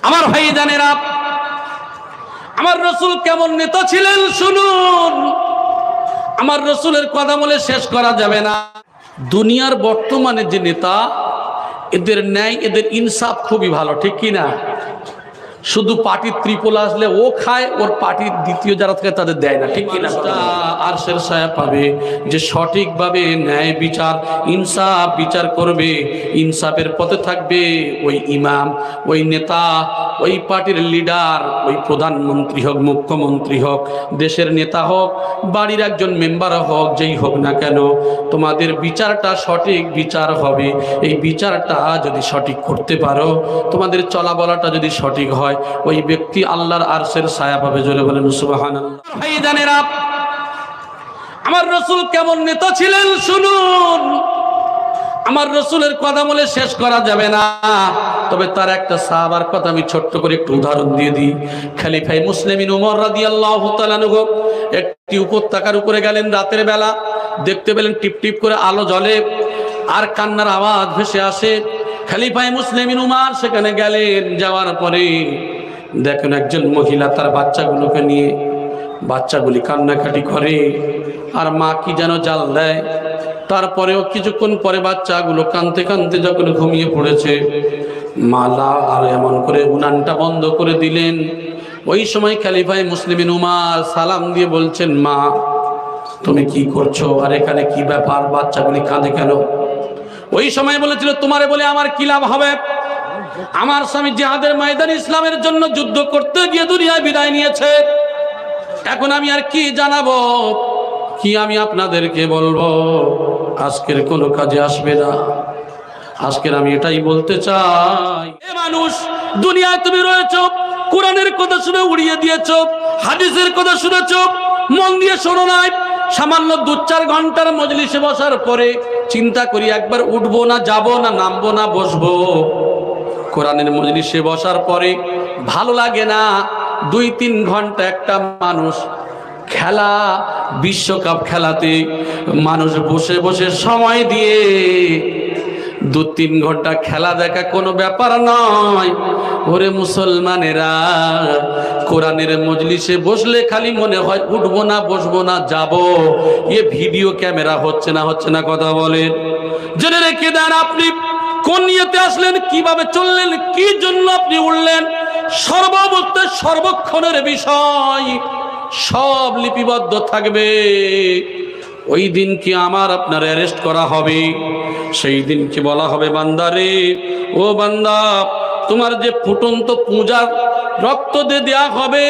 আমার ভাই জানেরা, আমার রাসূল কেমন নেতা ছিলেন শুনুন। আমার রাসূলের কথা বলে শেষ করা যাবে না। দুনিয়ার বর্তমানে যে নেতা, এদের ন্যায়, এদের ইনসাফ খুবই ভালো, ঠিক কি না? শুধু পার্টির ত্রিপল আসলে ও খায়, ওর পার্টির দ্বিতীয় যারা থাকে তাদের দেয় না, ঠিক কিনা? আরশের ছায়া পাবে যে সঠিকভাবে ন্যায় বিচার, ইনসাফ বিচার করবে, ইনসাফের পথে থাকবে ওই ইমাম, ওই নেতা, ওই পার্টির লিডার, ওই প্রধানমন্ত্রী হোক, মুখ্যমন্ত্রী হোক, দেশের নেতা হোক, বাড়ির একজন মেম্বার হোক, যেই হোক না কেন, তোমাদের বিচারটা সঠিক বিচার হবে। এই বিচারটা যদি সঠিক করতে পারো, তোমাদের চলা বলাটা যদি সঠিক হয়, ওই ব্যক্তি আল্লাহর আরশের ছায়া পাবে। জোরে বলেন সুবহানাল্লাহ। ভাই জানেরা, আমার রাসূল কেমন নেতা ছিলেন শুনুন। আমার রাসূলের কথা বলে শেষ করা যাবে না, তবে তার একটা সাহাবার কথা আমি ছোট্ট করে একটু উদাহরণ দিয়ে দিই। খলিফা মুসলিমিন ওমর রাদিয়াল্লাহু তাআলা আনহু একটি উপত্যকার উপরে গেলেন রাতের বেলা, দেখতে পেলেন টিপ টিপ করে আলো জ্বলে আর কান্নার আওয়াজ ভেসে আসে। খলিফা মুসলিমিন ওমর সেখানে গেলেন, যাওয়ার পরে দেখেন একজন মহিলা তার বাচ্চাগুলোকে নিয়ে, বাচ্চাগুলি কান্নাকাটি করে আর মা কি যেন জাল দেয়। তারপরেও কিছুক্ষণ পরে বাচ্চাগুলো কাঁদতে কাঁদতে যখন ঘুমিয়ে পড়েছে, মালা আর এমন করে উনানটা বন্ধ করে দিলেন। ওই সময় খলিফা মুসলিমিন ওমর সালাম দিয়ে বলছেন, মা তুমি কি করছো, আর এখানে কি ব্যাপার, বাচ্চাগুলি কাঁদে কেন? ওই সময় বলেছিল, তোমারে বলে আমার কি লাভ হবে? আমার স্বামী জিহাদের ময়দানে ইসলামের জন্য যুদ্ধ করতে গিয়ে দুনিয়ায় বিদায় নিয়েছে। এখন আমি আর কি জানাবো, কি আমি আপনাদেরকে বলবো? আজকের কোনো কাজে আসবে না। আজকের আমি এটাই বলতে চাই, এ মানুষ, দুনিয়ায় তুমি রয়েছো, কোরআনের কথা শুনে উড়িয়ে দিয়েছো, হাদিসের কথা শুনেছো, মন দিয়ে শোনো নাই। সামান্য 2-4 ঘন্টার মজলিসে বসার পরে চিন্তা করি একবার উঠবো না, যাবো না, নামবো না, বসবো। কোরআনের মজলিসে বসার পরে ভালো লাগে না। 2-3 ঘন্টা একটা মানুষ খেলা, বিশ্বকাপ খেলাতে মানুষ বসে বসে সময় দিয়ে 2-3 ঘন্টা খেলা দেখা কোনো ব্যাপার নয়। ওরে মুসলমানেরা, কোরআনের মজলিসে বসলে খালি মনে হয় উঠবো না, বসবো না, যাবো। এ ভিডিও ক্যামেরা হচ্ছে না কথা বলেন। জেনে রেখে দেন, আপনি কোন নিয়তে আসলেন, কিভাবে চললেন, কি জন্য আপনি উঠলেন, সর্বাবস্থায় সর্বক্ষণের বিষয় সব লিপিবদ্ধ থাকবে। ওই দিন কি আমার আপনার অ্যারেস্ট করা হবে, সেই দিন কি বলা হবে, বান্দারে, ও বান্দা, তোমার যে ফুটন্ত পূজার রক্ত দিয়ে দেয়া হবে,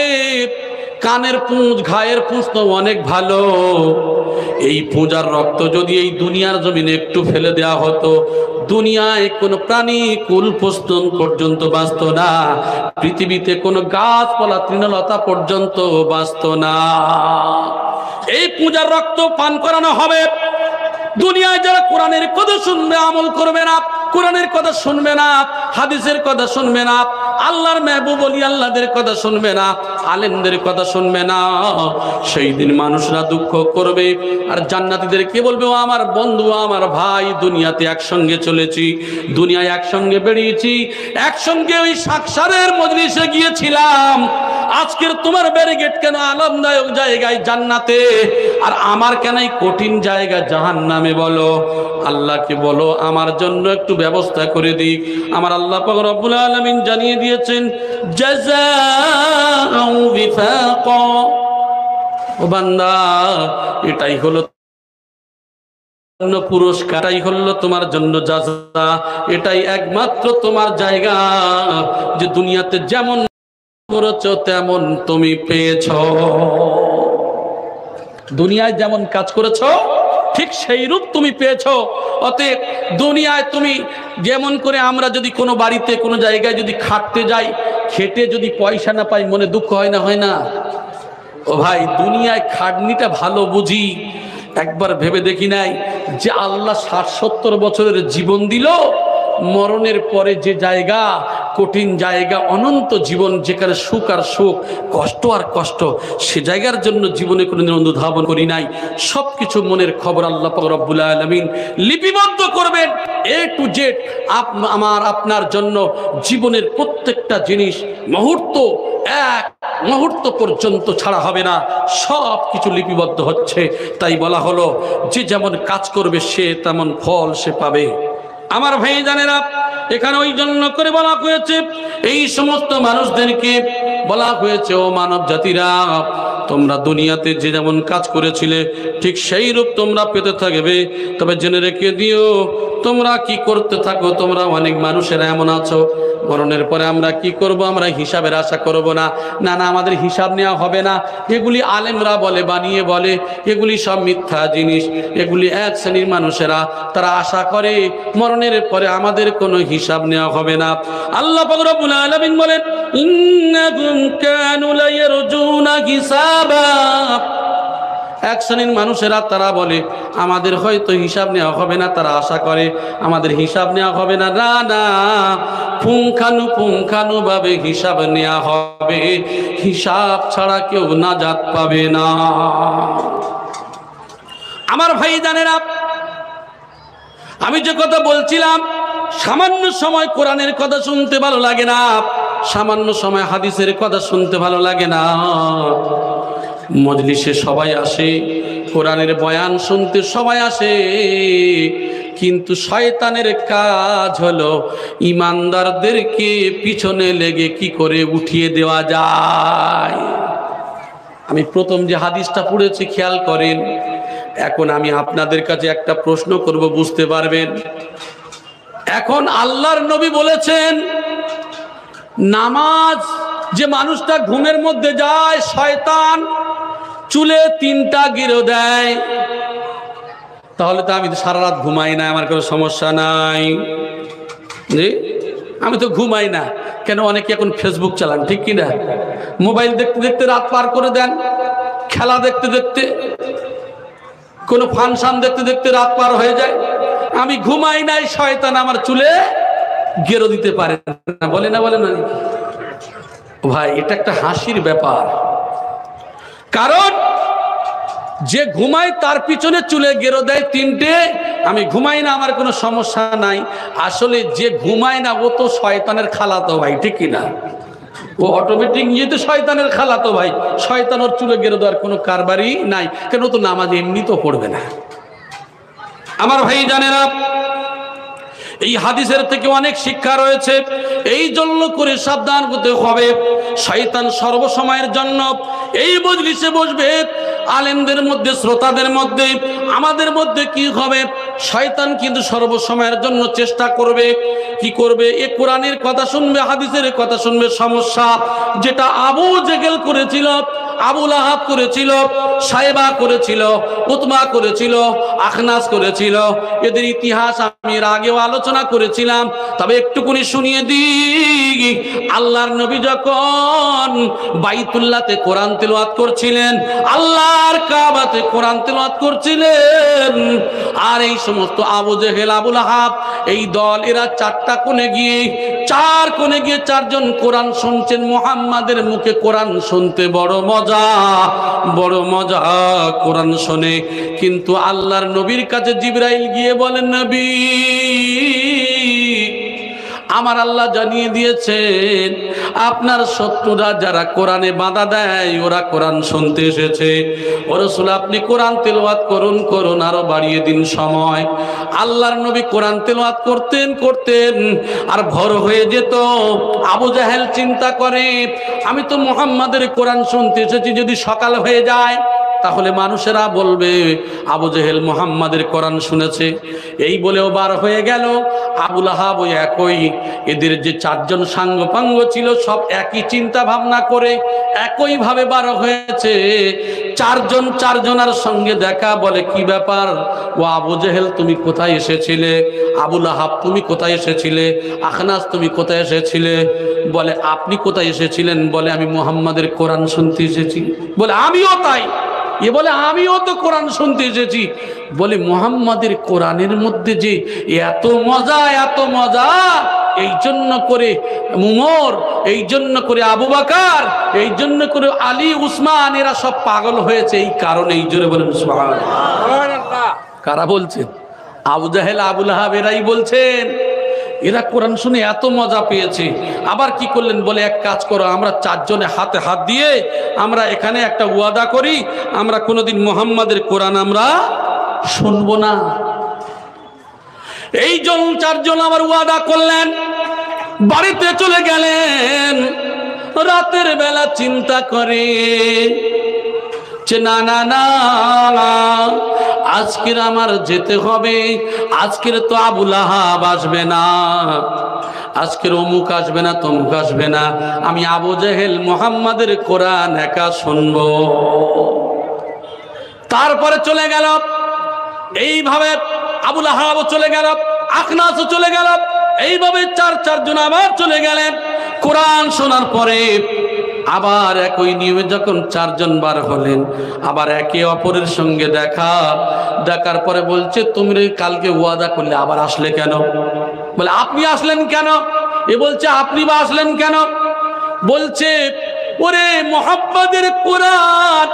কানের পুঁজ, ঘায়ের পুঁজ তো অনেক ভালো, এই পূজার রক্ত যদি এই দুনিয়ার জমিনে একটু ফেলে দেয়া হতো, দুনিয়ায় কোনো প্রাণী কুল পর্যন্ত বাঁচত না, পৃথিবীতে কোনো গাছপালা তৃণলতা পর্যন্ত বাঁচত না। এই পূজার রক্ত পান করানো হবে। দুনিয়ায় যারা কোরআনের কথা শুনবে, আমল করবে না, কোরআনের কথা শুনবে না, হাদিসের কথা শুনবে না, আল্লাহর মেহবুব ওলি আল্লাহদের কথা শুনবে না, আলেমদের কথা শুনবে না, সেই দিন মানুষরা দুঃখ করবে। আর জান্নাতীদেরকে বলবে, ও আমার বন্ধু, আমার ভাই, দুনিয়াতে একসঙ্গে চলেছি, দুনিয়ায় একসঙ্গে বেরিয়েছি, একসঙ্গে ওই সাকসারের মজলিসে গিয়েছিলাম, আজকের তোমার ব্যারিকেড কেন আরামদায়ক জায়গায় জান্নাতে, আর আমার কেন এই কঠিন জায়গা জাহান্নামে? বলো, আল্লাহকে বলো আমার জন্য একটু ব্যবস্থা করে দিক। আমার আল্লাহ পাক রব্বুল আলামিন জানিয়ে দিয়েছেন, জাযাউ বিফাকা। ও বান্দা, এটাই হলো পুরস্কার, এটাই হলো তোমার জন্য জাযা, এটাই একমাত্র তোমার জায়গা, যে দুনিয়াতে যেমন করেছো তেমন তুমি পেয়েছো। দুনিয়ায় যেমন কাজ করেছো ঠিক সেই রূপ তুমি পেয়েছো। অতএব দুনিয়ায় তুমি যেমন করে, আমরা যদি কোনো বাড়িতে কোনো জায়গায় যদি খাটতে যাই, খেটে যদি পয়সা না পাই মনে দুঃখ হয় না? হয় না? ও ভাই, দুনিয়ায় খাটনিটা ভালো বুঝি, একবার ভেবে দেখি নাই যে আল্লাহ 60-70 বছরের জীবন দিল, মরণের পরে যে জায়গা কঠিন জায়গা, অনন্ত জীবন, যেখানে সুখ আর সুখ, কষ্ট আর কষ্ট, সে জায়গার জন্য জীবনে কোনোদিন অনুধাবন করি নাই। সব কিছু মনের খবর আল্লাহ পাক রব্বুল আলামিন লিপিবদ্ধ করবেন এ টু জেড। আমার আপনার জন্য জীবনের প্রত্যেকটা জিনিস মুহূর্ত, এক মুহূর্ত পর্যন্ত ছাড়া হবে না, সব কিছু লিপিবদ্ধ হচ্ছে। তাই বলা হলো যে যেমন কাজ করবে সে তেমন ফল সে পাবে। আমার ভাই জানেরা, এখানে ওই জন্য করে বলা হয়েছে, এই সমস্ত মানুষদেরকে বলা হয়েছে, ও মানব জাতিরা, তোমরা দুনিয়াতে যে যেমন কাজ করেছিলে ঠিক সেই রূপ তোমরা পেতে থাকবে। তবে জেনে রেখে দিও, তোমরা কি করতে থাকো, তোমরা অনেক মানুষেরা এমন আছো, মরণের পরে আমরা কি করব, আমরা হিসাবের আশা করব না, না না আমাদের হিসাব নেওয়া হবে না। এগুলি আলেমরা বলে, বানিয়ে বলে, এগুলি সব মিথ্যা জিনিস। এগুলি এক শ্রেণীর মানুষেরা, তারা আশা করে মরণের পরে আমাদের কোনো হিসাব নেওয়া হবে না। আল্লাহ পাক রব্বুল আলামিন বলেন, ইন্নাকুম কানু লা ইয়ারজুনা হিসাবা। এক শ্রেণীর মানুষেরা তারা বলে আমাদের হয়তো হিসাব নেওয়া হবে না, তারা আশা করে আমাদের হিসাব নেওয়া হবে না। না না, পুঙ্খানু ভাবে হিসাব নেওয়া হবে, হিসাব ছাড়া কেউ নাজাত পাবে না। আমার ভাই জানেরা, আমি যে কথা বলছিলাম, সামান্য সময় কোরআনের কথা শুনতে ভালো লাগে না, সামান্য সময় হাদিসের কথা শুনতে ভালো লাগে না। মজলিসে সবাই আসে, কোরআনের বয়ান শুনতে সবাই আসে, কিন্তু শয়তানের কাজ হলো ইমানদারদেরকে পিছনে লেগে কি করে উঠিয়ে দেওয়া যায়। আমি প্রথম যে হাদিসটা পড়েছি খেয়াল করেন। এখন আমি আপনাদের কাছে একটা প্রশ্ন করব, বুঝতে পারবেন। এখন আল্লাহর নবী বলেছেন, নামাজ যে মানুষটা ঘুমের মধ্যে যায়, শয়তান চুলে 3টা গিরো দেয়। তাহলে তো আমি তো সারা রাত ঘুমাই না, আমার কোনো সমস্যা নাই। জি, আমি তো ঘুমাই না কেন? অনেকে এখন ফেসবুক চালান, ঠিক কিনা? মোবাইল দেখতে দেখতে রাত পার করে দেন, খেলা দেখতে দেখতে, কোনো ফাংশন দেখতে দেখতে রাত পার হয়ে যায়। আমি ঘুমাই নাই, শয়তান আমার চুলে গেরো দিতে পারে না, বলে না, বলে না ভাই। এটা একটা হাসির ব্যাপার, কারণ যে ঘুমায় তার পিছনে চুলে গেরো দেয় 3টে। আমি ঘুমাই না, আমার কোনো সমস্যা নাই। আসলে যে ঘুমায় না ও তো শয়তানের খালাতো ভাই, ঠিক কিনা? ও অটোমেটিক নিয়ে তো শয়তানের খালাতো ভাই। শয়তান ওর চুলে গেরো দেওয়ার কোনো কারবারই নাই, কেন? তো নামাজ এমনি তো পড়বে না। আমার ভাই জানেরা, এই হাদিসের থেকে অনেক শিক্ষা রয়েছে। এই জন্য করে সাবধান হতে হবে। শয়তান সর্বসময়ের জন্য এই মজলিসে বসবে, আলেমদের মধ্যে, শ্রোতাদের মধ্যে, আমাদের মধ্যে কি হবে? শয়তান কিন্তু সর্বসময়ের জন্য চেষ্টা করবে, কি করবে? এ কোরআনের কথা শুনবে, হাদিসের কথা শুনবে। সমস্যা যেটা আবু জেহেল করেছিল, আবু লাহাব করেছিল, সাইবা করেছিল, উতবা করেছিল, আখনাস করেছিল, এদের ইতিহাস আমি এর আগেও আলোচনা করেছিলাম। তবে একটুকুনি শুনিয়ে দিই, আল্লাহর নবী যখন বাইতুল্লাহতে কোরআন তেলাওয়াত করছিলেন, আল্লাহর কাবাতে কোরআন তেলাওয়াত করছিলেন, আর এই সমস্ত আবু জেহেল, আবু লাহাব, এই দল, এরা 4টা কোণে গিয়ে, 4 কোণে গিয়ে 4জন কোরআন শুনছেন। মুহাম্মাদের মুখে কোরআন শুনতে বড় মজা, বড় মজা কোরআন শুনে। কিন্তু আল্লাহর নবীর কাছে জিবরাইল গিয়ে বলেন, নবী, আমার আল্লাহ জানিয়ে দিয়েছেন আপনার শত্রুরা যারা কোরআনে বাধা দেয়, ওরা কোরআন শুনতে এসেছে। ও রাসূল, আপনি কোরআন তেলাওয়াত করুন, করুন, আরো বাড়িয়ে দিন সময়। আল্লাহর নবী কোরআন তেলাওয়াত করতেন আর ভোর হয়ে যেত। আবু জাহেল চিন্তা করে, আমি তো মুহাম্মাদের কোরআন শুনতে এসেছি, যদি সকাল হয়ে যায় তাহলে মানুষেরা বলবে আবু জেহেল মুহাম্মাদের কোরআন শুনেছে। এই বলেও বার হয়ে গেল। আবু লাহাব ওই একই, এদের যে 4জন সাঙ্গপাঙ্গ ছিল সব একই চিন্তা ভাবনা করে একই ভাবে বার হয়েছে। 4জনার সঙ্গে দেখা, বলে কি ব্যাপার? ও আবু জেহেল, তুমি কোথায় এসেছিলে? আবু লাহাব, তুমি কোথায় এসেছিলে? আখনাস, তুমি কোথায় এসেছিলে? বলে আপনি কোথায় এসেছিলেন? বলে আমি মুহাম্মাদের কোরআন শুনতে এসেছি। বলে আমিও তাই। এ বলে আমিও তো কোরআন শুনতে এসেছি। বলে মুহাম্মাদের কোরআনের মধ্যে যে এত মজা, এই জন্য করে উমর, এই জন্য করে আবু বকর, এই জন্য করে আলী, উসমান এরা সব পাগল হয়েছে এই কারণে। এই জোরে বলেন সুবহানাল্লাহ। কারা বলছেন? আবু জাহেল, আবু লাহাব এরাই বলছেন। এরা কোরআন শুনে এত মজা পেয়েছে। আবার কি করলেন? বলে এক কাজ করো, আমরা চারজনে হাতে হাত দিয়ে আমরা এখানে একটা ওয়াদা করি, আমরা কোনোদিন মুহাম্মাদের কোরআন আমরা শুনবো না। এই চারজন আবার ওয়াদা করলেন, বাড়িতে চলে গেলেন। রাতের বেলা চিন্তা করে যে না না না, আজকের আমার যেতে হবে। আজকের তো আবু লাহাব আসবে না, আজকের অমুক আসবে না, তমুক আসবে না, আমি আবু জেহেল মুহাম্মাদের কোরআন একা শুনবো। তারপরে চলে গেল। এইভাবে আবু লাহাবও চলে গেল, আখনাসও চলে গেল। এইভাবে চারজন আবার চলে গেলেন। কোরআন শোনার পরে আবার একই নিয়মে যখন চারজন বার হলেন, আবার একে অপরের সঙ্গে দেখার পরে বলছে, তুমি কালকে ওয়াদা করলে আবার আসলে কেন? বলে আপনি আসলেন কেন? এ বলছে আপনি বা আসলেন কেন? বলছে ওরে মুহাম্মাদের কোরআন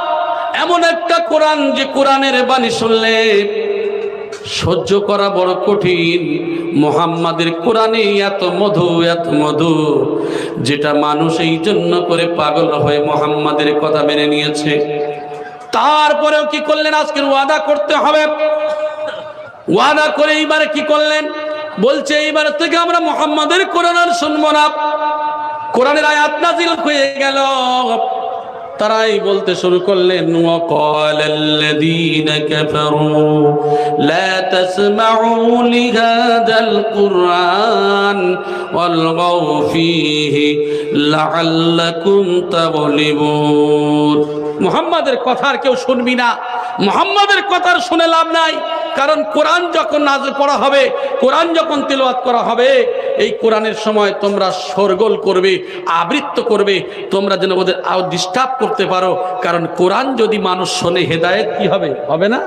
এমন একটা কোরআন, যে কোরআনের বাণী শুনলে সহ্য করা বড় কঠিন। মুহাম্মাদের কোরআনে এত মধু, যেটা মানুষ এই জন্য করে পাগল হয়ে মুহাম্মাদের কথা মেনে নিয়েছে। তারপরেও কি করলেন? আজকের ওয়াদা করতে হবে। ওয়াদা করে এইবারে কি করলেন? বলছে এইবার থেকে আমরা মুহাম্মাদের কোরআন আর শুনবো না। কোরআনের আয়াত নাযিল হয়ে গেল। তারাই বলতে শুরু করলেন, ওয়াকালাল্লাযীনা কাফারু লা তাসমাউ লিহাযাল কুরআন ওয়ালগাউ ফীহি লাআল্লাকুম তাগলিবুন। মুহাম্মাদের কথা আর কেউ শুনবি না, মুহাম্মাদের কথা শুনে লাভ নাই। কারণ কোরআন যখন নাযিল করা হবে, কোরআন যখন তিলাওয়াত করা হবে, এই কোরআনের সময় তোমরা শোরগোল করবে, আবৃত্ত করবে, তোমরা যেন ওদের ডিস্টার্ব করতে পারো। কারণ কোরআন যদি মানুষ শোনে, হেদায়েত কি হবে? হবে না,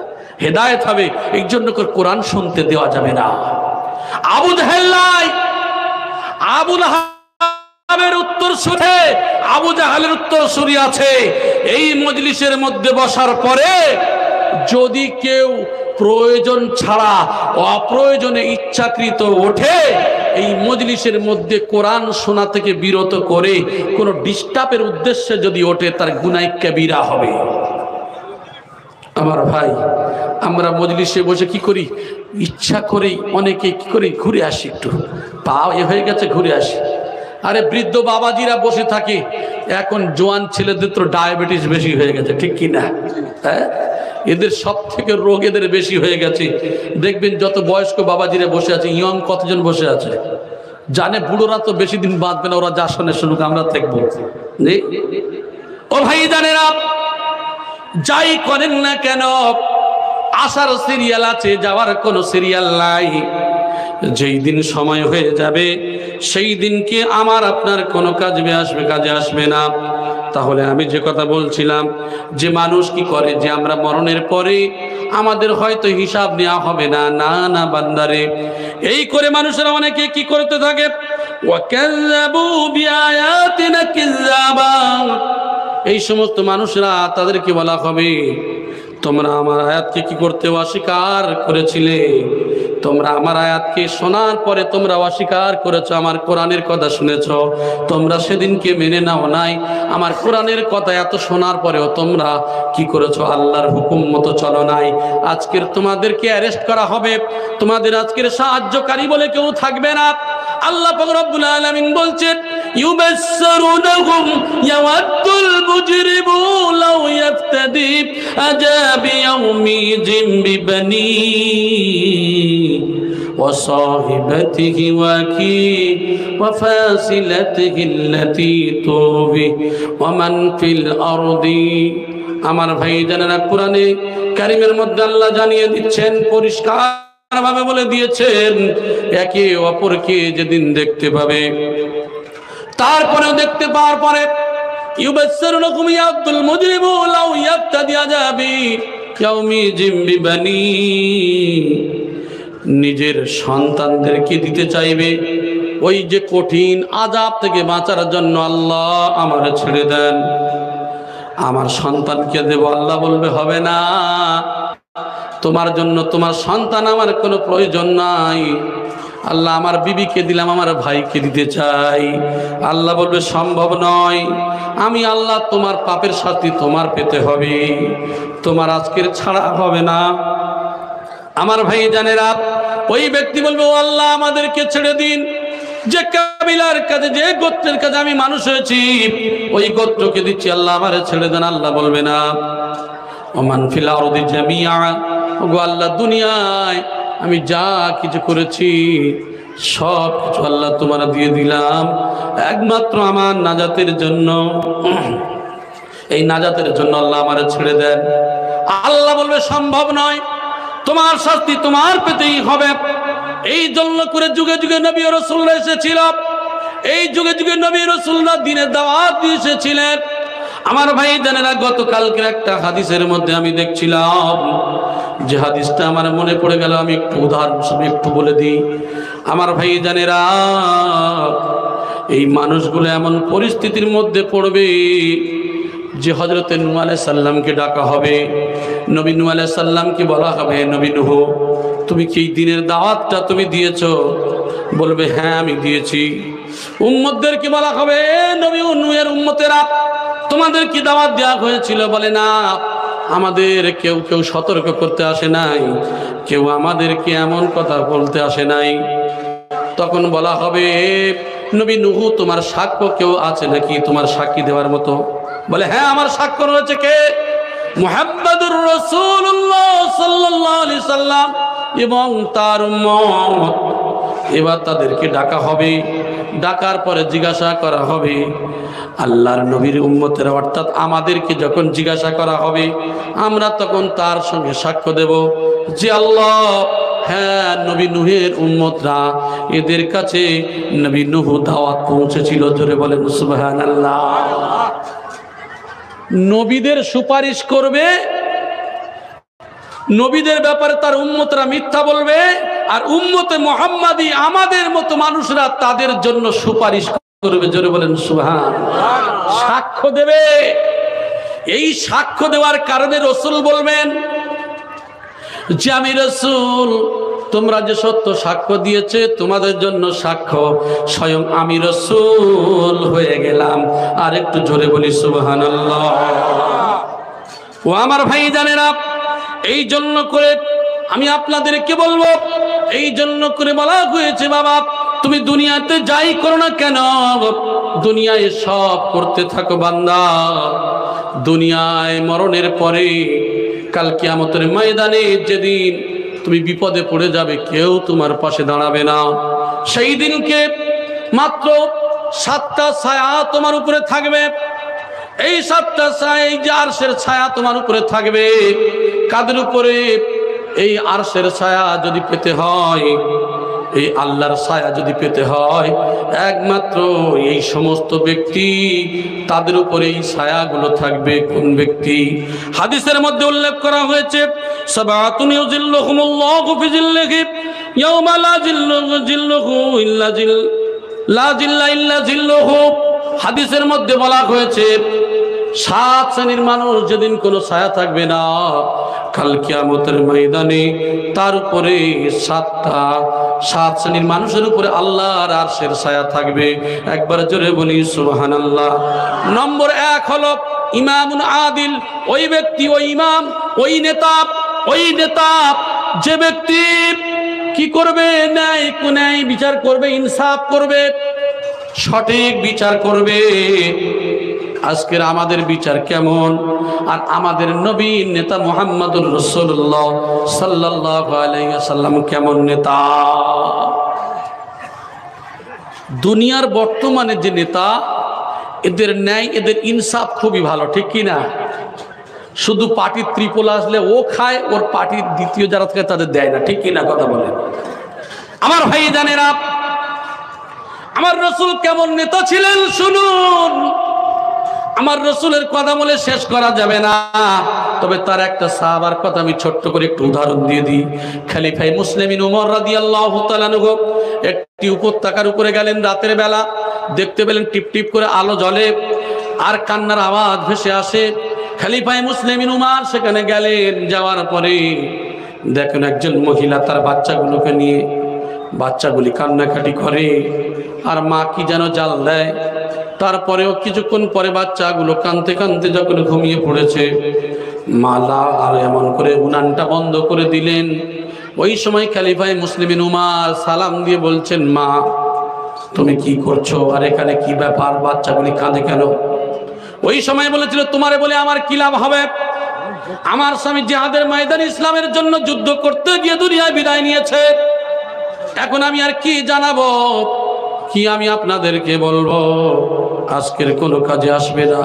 হেদায়েত হবে। এই জন্য কোরআন শুনতে দেওয়া যাবে না। আবু জাহেল, আবু লাহাবের উত্তর শুনে আবু জাহেলের উত্তর শুরি আছে। এই মজলিসের মধ্যে বসার পরে যদি কেউ প্রয়োজন ছাড়া অপ্রয়োজনে ইচ্ছাকৃত ওঠে, এই মজলিসের মধ্যে কোরআন শোনা থেকে বিরত করে কোনো ডিস্টার্বের উদ্দেশ্যে যদি ওঠে, তার গুনাহ কবিরা হবে। আমার ভাই, আমরা মজলিসে বসে কি করি? ইচ্ছা করেই অনেকে কি করি, ঘুরে আসি, একটু পা এ হয়ে গেছে, ঘুরে আসি। আরে বৃদ্ধ বাবাজিরা বসে থাকে। এখন জোয়ান ছেলেদের তো ডায়াবেটিস বেশি হয়ে গেছে, ঠিক কি না? হ্যাঁ, এদের সব থেকে রোগ এদের বেশি হয়ে গেছে। দেখবেন যত বয়স্ক বাবাজিরা বসে আছে, ইয়ং কতজন বসে আছে জানে? বুড়োরা তো বেশি দিন বাঁচবে না, ওরা যা শোনে শুনুক, আমরা দেখবো। ও ভাই জানেরা, যাই করেন না কেন, আসার সিরিয়াল আছে, যাওয়ার কোনো সিরিয়াল নাই। যেই দিন সময় হয়ে যাবে, সেই দিনকে আমার আপনার কোনো কাজে আসবে না। তাহলে আমি যে কথা বলছিলাম, যে মানুষ কি করে, যে আমরা মরণের পরে আমাদের হয়তো হিসাব নেওয়া হবে না। না না বান্দারে, এই করে মানুষেরা অনেকে কি করতে থাকে, ওয়াকাযাবু বিআয়াতিনা কিযাবা। এই সমস্ত মানুষরা, তাদেরকে বলা হবে, তোমরা আমার আয়াতকে কি করতে অস্বীকার করেছিলে। তোমরা আমার আয়াতকে শোনার পরে তোমরা অস্বীকার করেছো, আমার কোরআনের কথা শুনেছো, তোমরা সেদিনকে মেনে নাও নাই। আমার কোরআনের কথা এত শোনার পরেও তোমরা কি করেছো? আল্লাহর হুকুম মতো চলো নাই। আজকের তোমাদেরকে অ্যারেস্ট করা হবে, তোমাদের আজকের সাহায্যকারী বলে কেউ থাকবে না। আল্লাহ পাক রব্বুল আলামিন বলছেন, ইউবাশশিরুনহুম ইয়াওয়াদ্দুল মুজরিমু লাউ ইয়াফতাদি আযাবি ইয়াউমিযিন বিবানি ওয়া সাহিবাতিহি ওয়া কি ওয়া ফাসিলাতিহি আল্লাতী তুবি ওয়া মান ফিল আরদি। আমার ভাই জানেরা, কোরআনে কারীমের মধ্যে আল্লাহ জানিয়ে দিচ্ছেন, পরিষ্কার ভাবে বলে দিয়েছেন, একে অপরকে যেদিন দেখতে পাবে, তারপরেও দেখতে পাওয়ার পরে ইউবাশশিরুকুম ইয়াবদুল মুজরিমু লাউ ইয়াফতাদি আযাবি ইয়াউমি জিমবি বানি, নিজের সন্তানদেরকে দিতে চাইবে ওই যে কঠিন আযাব থেকে বাঁচার জন্য, আল্লাহ আমারে ছেড়ে দেন, আমার সন্তানকে দেব। আল্লাহ বলবে হবে না, তোমার জন্য তোমার সন্তান আমার কোনো প্রয়োজন নাই। আল্লাহ আমার বিবিকে দিলাম, আমার ভাইকে দিতে চাই। আল্লাহ বলবে সম্ভব নয়, আমি আল্লাহ তোমার পাপের শাস্তি তোমার পেতে হবে, তোমার আজকের ছাড়া হবে না। আমার ভাই জানেরা, ওই ব্যক্তি বলবে ও আল্লাহ আমাদেরকে ছেড়ে দিন, যে কাবিলার কাজে যে গোত্রের কাজে আমি মানুষ হয়েছি ওই গোত্রকে দিচ্ছি, আল্লাহ আমারে ছেড়ে দেন। আল্লাহ বলবে না, ওমান ফিল আরদি জামিআ, ওগো আল্লাহ দুনিয়ায় আমি যা কিছু করেছি সব কিছু আল্লাহ তোমার দিয়ে দিলাম একমাত্র আমার নাজাতের জন্য, এই নাজাতের জন্য আল্লাহ আমারে ছেড়ে দেন। আল্লাহ বলবে সম্ভব নয়, তোমার শাস্তি তোমার পেতেই হবে। এই জন্য করে যুগে যুগে নবী ও রাসূলরা এসেছিল, এই যুগে যুগে নবী রাসূলরা দ্বীনের দাওয়াত দিয়ে এসেছিলেন। আমার ভাই জানেরা, গতকালকে একটা হাদিসের মধ্যে আমি দেখছিলাম, যে হাদিসটা আমার মনে পড়ে গেল, আমি একটু উদাহরণ হিসেবে একটু বলে দিই। আমার ভাই জানেরা, এই মানুষগুলো এমন পরিস্থিতির মধ্যে পড়বে যে হযরতে নূহ আলাইহিস সালামকে ডাকা হবে, নবী নূহ আলাইহিস সালামকে বলা হবে, নবী নূহ তুমি কি দ্বীনের দাওয়াতটা তুমি দিয়েছো? বলবে হ্যাঁ আমি দিয়েছি। উম্মতদেরকে বলা হবে, নবী নূহের উম্মতেরা তোমাদের কি দাওয়াত দেওয়া হয়েছিল? বলে না, আমাদের কেউ কেউ সতর্ক করতে আসে নাই, কেউ আমাদেরকে এমন কথা বলতে আসে নাই। তখন বলা হবে, নবী নূহ তোমার সাক্ষ্য কেউ আছে নাকি তোমার সাক্ষী দেওয়ার মতো? বলে হ্যাঁ আমার সাক্ষ্য রয়েছে। কে? মুহাম্মাদুর রাসূলুল্লাহ সাল্লাল্লাহু আলাইহি সাল্লাম এবং তার উম্মত। এবার তাদেরকে ডাকা হবে, ডাকার পরে জিজ্ঞাসা করা হবে, আল্লাহর নবীর উম্মতেরা অর্থাৎ আমাদেরকে যখন জিজ্ঞাসা করা হবে, আমরা তখন তার সঙ্গে সাক্ষ্য দেব যে আল্লাহ হ্যাঁ নবী নূহের উম্মতরা এদের কাছে নবী নূহ দাওয়াত পৌঁছেছিল। জোরে বলেন সুবহানাল্লাহ। নবীদের সুপারিশ করবে, নবীদের ব্যাপারে তার উম্মতরা মিথ্যা বলবে, আর উম্মতে মুহাম্মাদি আমাদের মতো মানুষরা তাদের জন্য সুপারিশ করবে। জোরে বলেন সুবহানাল্লাহ। সাক্ষ্য দেবে। এই সাক্ষ্য দেওয়ার কারণে রাসূল বলবেন যে আমি রাসূল, তোমরা যে সত্য সাক্ষ্য দিয়েছে তোমাদের জন্য সাক্ষ্য স্বয়ং আমি রাসূল হয়ে গেলাম। আর একটু জোরে বলি সুবহানাল্লাহ। ও আমার ভাই জানেরা, এই জন্য করে আমি আপনাদেরকে বলবো, এই জন্য করে বলা হয়েছে বাবা তুমি দুনিয়াতে যাই করো না কেন, দুনিয়ায় সব করতে থাকো বান্দা, দুনিয়ায় মরণের পরে কাল কিয়ামতের ময়দানে যেদিন তুমি বিপদে পড়ে যাবে কেউ তোমার পাশে দাঁড়াবে না। সেই দিনকে মাত্র 7টা ছায়া তোমার উপরে থাকবে। এই 7টা ছায়া, এই যে আরশের ছায়া তোমার উপরে থাকবে। কাদের উপরে? এই আরশের ছায়া যদি পেতে হয়, এই আল্লাহর ছায়া যদি পেতে হয়, একমাত্র এই সমস্ত ব্যক্তি তাদের উপরে এই ছায়াগুলো থাকবে। কোন ব্যক্তি? হাদিসের মধ্যে উল্লেখ করা হয়েছে, সাবাতুন ইউজিল্লুহুমুল্লাহু ফি জিল্লিহি ইয়াওমা লা জিল্লুহু ইল্লা জিল্লুহু। হাদিসের মধ্যে বলা হয়েছে 7 শ্রেণীর মানুষ যেদিন কোনো ছায়া থাকবে না কাল কিয়ামতের ময়দানে, তার উপরে 7 শ্রেণীর মানুষের উপরে আল্লাহর আরশের ছায়া থাকবে। একবার জোরে বলি সুবহানাল্লাহ। নম্বর 1 হলো ইমামুন আদিল। ওই ব্যক্তি, ওই ইমাম, ওই নেতা যে ব্যক্তি কি করবে? ন্যায় বিচার করবে, ইনসাফ করবে, সঠিক বিচার করবে। আজকের আমাদের বিচার কেমন? আর আমাদের নবী নেতা মুহাম্মদুর রাসূলুল্লাহ সাল্লাল্লাহু আলাইহি ওয়াসাল্লাম কেমন নেতা? দুনিয়ার বর্তমানে যে নেতা, এদের ন্যায়, এদের ইনসাফ খুবই ভালো, ঠিক কি না? শুধু পার্টির ত্রিপল আসলে ও খায়, ওর পার্টির দ্বিতীয় যারা থাকে তাদের দেয় না, ঠিক কি না? কথা বলেন আমার ভাই জানেরা। আমার রাসূল কেমন নেতা ছিলেন শুনুন। আমার রসুলের কথা বলে শেষ করা যাবে না, তবে তার একটা সাহাবার কথা আমি ছোট্ট করে একটু উদাহরণ দিয়ে দিই। খলিফায়ে মুসলিমিন ওমর রাদিয়াল্লাহু তাআলা আনহু একটি উপত্যকার উপরে গেলেন রাতের বেলা, দেখতে পেলেন টিপ টিপ করে আলো জ্বলে আর কান্নার আওয়াজ ভেসে আসে। খলিফায়ে মুসলিমিন ওমর সেখানে গেলেন, যাওয়ার পরে দেখেন একজন মহিলা তার বাচ্চাগুলোকে নিয়ে, বাচ্চাগুলি কান্নাকাটি করে আর মা কি যেন জাল দেয়। তারপরেও কিছুক্ষণ পরে বাচ্চাগুলো কাঁদতে কাঁদতে যখন ঘুমিয়ে পড়েছে, মালা আর এমন করে উনানটা বন্ধ করে দিলেন। ওই সময় খলিফায়ে মুসলিমিন উমর সালাম দিয়ে বলছেন, মা তুমি কি করছো, আর এখানে কি ব্যাপার, বাচ্চাগুলি কাঁদে কেন? ওই সময় বলেছিল, তোমারে বলে আমার কি লাভ হবে? আমার স্বামী জিহাদের ময়দানে ইসলামের জন্য যুদ্ধ করতে গিয়ে দুনিয়ায় বিদায় নিয়েছে, এখন আমি আর কি জানাবো, কি আমি আপনাদেরকে বলবো? আজকের কোনো কাজে আসবে না।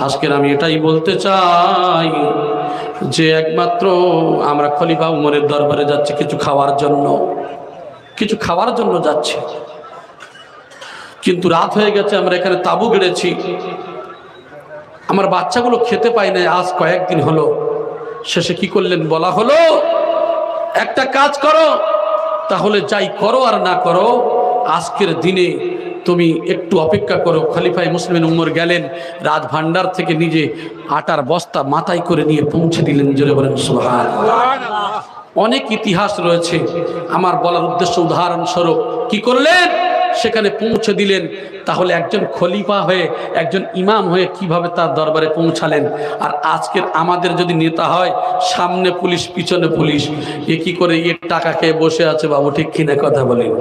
আজকের আমি এটাই বলতে চাই যে একমাত্র আমরা খলিফা উমরের দরবারে যাচ্ছি কিছু খাওয়ার জন্য যাচ্ছি, কিন্তু রাত হয়ে গেছে, আমরা এখানে তাবু গেড়েছি, আমার বাচ্চাগুলো খেতে পাই না আজ কয়েকদিন হলো। শেষে কি করলেন, বলা হলো একটা কাজ করো, তাহলে যাই করো আর না করো আজকের দিনে তুমি একটু অপেক্ষা করো। খলিফায়ে মুসলিমিন উমর গেলেন, রাজ ভান্ডার থেকে নিজে আটার বস্তা মাথায় করে নিয়ে পৌঁছে দিলেন। জোরে বলেন সুবহানাল্লাহ। অনেক ইতিহাস রয়েছে, আমার বলার উদ্দেশ্য উদাহরণস্বরূপ কি করলেন, সেখানে পৌঁছে দিলেন। তাহলে একজন খলিফা হয়ে, একজন ইমাম হয়ে কিভাবে তার দরবারে পৌঁছালেন। আর আজকের আমাদের যদি নেতা হয়, সামনে পুলিশ পিছনে পুলিশ, এ কি করে এর টাকা খেয়ে বসে আছে বাবু, ঠিক কিনা কথা বলেন?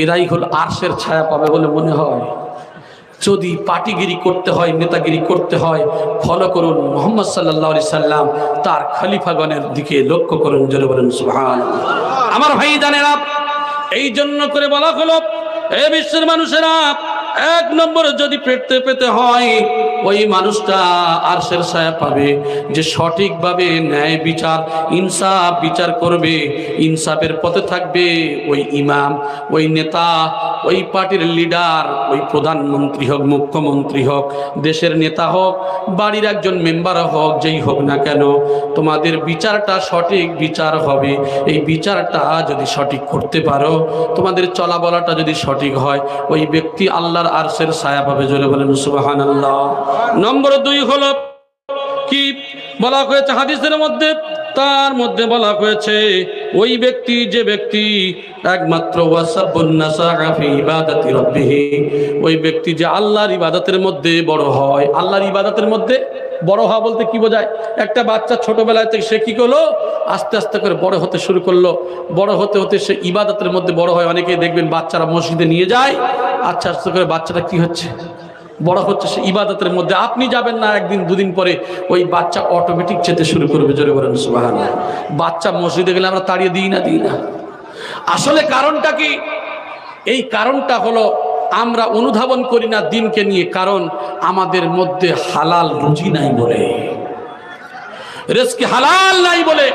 এরাই হল আরশের ছায়া পাবে বলে মনে হয়। যদি পার্টিগিরি করতে হয়, নেতাগিরি করতে হয়, ফলো করুন মুহাম্মদ সাল্লাল্লাহু আলাইহি সাল্লাম, তার খলিফাগণের দিকে লক্ষ্য করুন। জোরে বলেন সুবহানাল্লাহ। আমার ভাই জানেরা, এই জন্য করে বলা হলো, এ বিশ্বের মানুষেরা, এক নম্বর যদি পেতে হয়, ওই মানুষটা আরশের ছায়া পাবে যে সঠিকভাবে ন্যায় বিচার, ইনসাফ বিচার করবে, ইনসাফের পথে থাকবে। ওই ইমাম, ওই নেতা, ওই পার্টির লিডার, ওই প্রধানমন্ত্রী হোক, মুখ্যমন্ত্রী হোক, দেশের নেতা হোক, বাড়ির একজন মেম্বার হোক, যেই হোক না কেন, তোমাদের বিচারটা সঠিক বিচার হবে। এই বিচারটা যদি সঠিক করতে পারো, তোমাদের চলা বলাটা যদি সঠিক হয়, ওই ব্যক্তি আল্লাহর আরশের ছায়া পাবে। জোরে বলেন সুবহানাল্লাহ। নম্বর 2 হলো কি বলা হয়েছে হাদিসের মধ্যে, তার মধ্যে বলা হয়েছে ওই ব্যক্তি, যে ব্যক্তি একমাত্র ওয়াসাবুন নাসাআ ফি ইবাদাতি রাব্বিহ, ওই ব্যক্তি যে আল্লাহর ইবাদতের মধ্যে বড় হয়। আল্লাহর ইবাদতের মধ্যে বড় হওয়া বলতে কি বোঝায়? একটা বাচ্চা ছোটবেলায় থেকে সে কি করলো, আস্তে আস্তে করে বড় হতে শুরু করলো, বড় হতে হতে সে ইবাদতের মধ্যে বড় হয়। অনেকেই দেখবেন বাচ্চারা মসজিদে নিয়ে যায়, আস্তে আস্তে করে বাচ্চাটা কি হচ্ছে, বড় হচ্ছে, সে ইবাদতের মধ্যে। আপনি যাবেন না, একদিন দুদিন পরে ওই বাচ্চা অটোমেটিক যেতে শুরু করবে। জোরে বলেন সুবহানাল্লাহ। বাচ্চা মসজিদে গেলে আমরা তাড়িয়ে দিই না। আসলে কারণটা কি? এই কারণটা হলো আমরা অনুধাবন করি না দিনকে নিয়ে, কারণ আমাদের মধ্যে হালাল রুজি নাই বলে, রিজকে হালাল নাই বলে।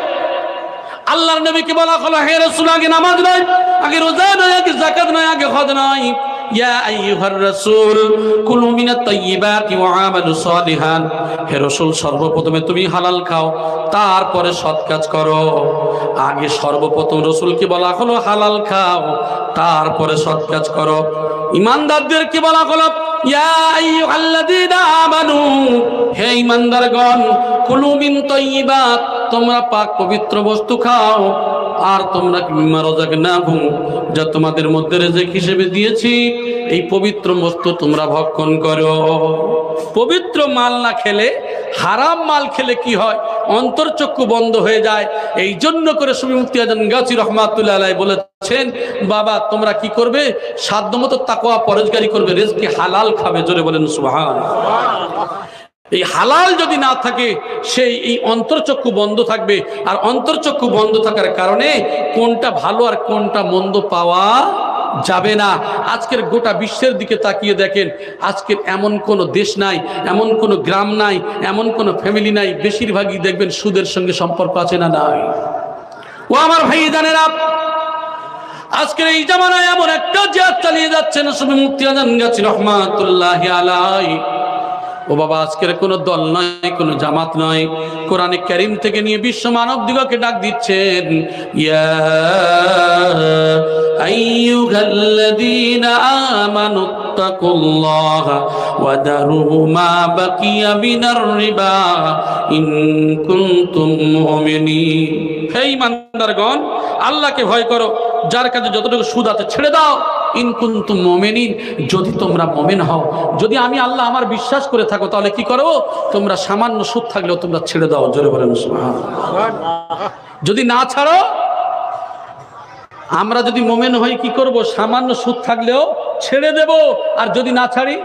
আল্লাহর নবীকে বলা হলো, হে রাসূল, আগে নামাজ নয়, আগে রোজা নয়, আগে যাকাত নয়, আগে হজ নয়, ইয়া আইয়ুহার রাসূল কুলু মিনাত তাইয়্যিবাতি ওয়া আমালু সালিহান। হে রাসূল, সর্বপ্রথমে তুমি হালাল খাও, তারপরে সৎ কাজ করো। আগে সর্বপ্রথম রাসূলকে বলা হলো হালাল খাও, তারপরে সৎ কাজ করো। ঈমানদারদেরকে বলা হলো, ইয়া আইয়ুহাল্লাযীনা আমানু, হে ঈমানদারগণ, কুলু মিন তাইয়্যিবাত, তোমরা পাক পবিত্র বস্তু খাও, আর তোমরা মিম্মা রাযাকনাকুম, যা তোমাদের মধ্যে রিজিক হিসেবে দিয়েছি, এই পবিত্র বস্তু তোমরা ভক্ষণ করো। পবিত্র মাল না খেলে, হারাম মাল খেলে কি হয়? অন্তর্চক্ষু বন্ধ হয়ে যায়। এই জন্য করে সুফি মুফতি আজম গাছি রহমাতুল্লাহ আলাইহি বলেছেন, বাবা তোমরা কি করবে? সাধ্যমতো তাকওয়া পরহেজগারি করবে, রিজকে হালাল খাবে। জোরে বলেন সুবহানাল্লাহ। এই হালাল যদি না থাকে, সেই এই অন্তর্চক্ষু বন্ধ থাকবে, আর অন্তর্চক্ষু বন্ধ থাকার কারণে কোনটা ভালো আর কোনটা মন্দ পাওয়া যাবে না। আজকের গোটা বিশ্বের দিকে তাকিয়ে দেখেন, আজকের এমন কোনো দেশ নাই, এমন কোনো গ্রাম নাই, এমন কোনো ফ্যামিলি নাই, বেশিরভাগই দেখবেন সুদের সঙ্গে সম্পর্ক আছে না নাই? ও আমার ভাই জানেরা, আজকের এই জামানায় এমন একটা জিহাদ চালিয়ে যাচ্ছেন সুফি মুফতি আজান গাছি রহমাতুল্লাহি আলাইহি। ও বাবা, আজকের কোনো দল নয়, কোনো জামাত নয়, কোরআনে কারীম থেকে নিয়ে বিশ্ব মানব দিগকে ডাক দিচ্ছেন, ইয়া আইয়ুহাল্লাযীনা আমানুত্তাকুল্লাহা ওয়া দারু মা বাকিয়া মিনার রিবা ইন কুনতুম মুমিনিন। হে ঈমানদারগণ, আল্লাহকে ভয় করো, যার কাছে যতটুকু সুদ আছে ছেড়ে দাও। ইন কুনতুম মুমিনিন, যদি তোমরা মুমিন হও, যদি আমি আল্লাহ আমার বিশ্বাস করে থাকো, তাহলে কি করো? তোমরা সামান্য সুদ থাকলেও তোমরা ছেড়ে দাও। জোরে বলেন সুবহানাল্লাহ। যদি না ছাড়ো, আমরা যদি মুমিন হই কি করব? সামান্য সুদ থাকলেও ছেড়ে দেব। আর যদি না ছাড়ি,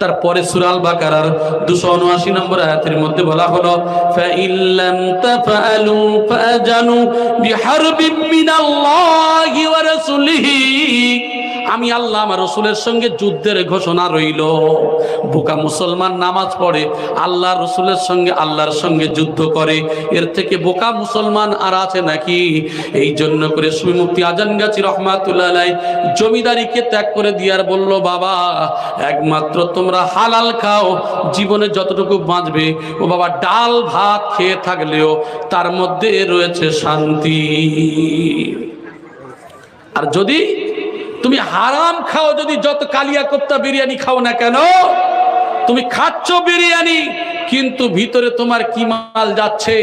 তারপরে সূরা আল বাকারার 279 নম্বর আয়াতের মধ্যে বলা হলো, ফাইল্লাম তাফআলু ফাজানু বিহারবিন মিনাল্লাহি ওয়া রাসূলিহি। আমি আল্লাহ আমার রাসূলের সঙ্গে যুদ্ধের ঘোষণা রইল। বোকা মুসলমান নামাজ পড়ে, আল্লাহ রাসূলের সঙ্গে আল্লাহর সঙ্গে যুদ্ধ করে, এর থেকে বোকা মুসলমান আর আছে নাকি? এই জন্য করে সুফি মুফতি আজান গাছি রহমাতুল্লাহ আলাইহি জমিদারিকে ত্যাগ করে দিয়ার বলল, বাবা একমাত্র তোমরা হালাল খাও, জীবনে যতটুকু বাঁচবে ও বাবা ডাল ভাত খেয়ে থাকলেও তার মধ্যে রয়েছে শান্তি। আর যদি তুমি হারাম খাও, যদি যত কালিয়া কোপ্তা বিরিয়ানি খাও না কেন, তুমি খাচ্ছ বিরিয়ানি, কিন্তু ভিতরে তোমার কি মাল যাচ্ছে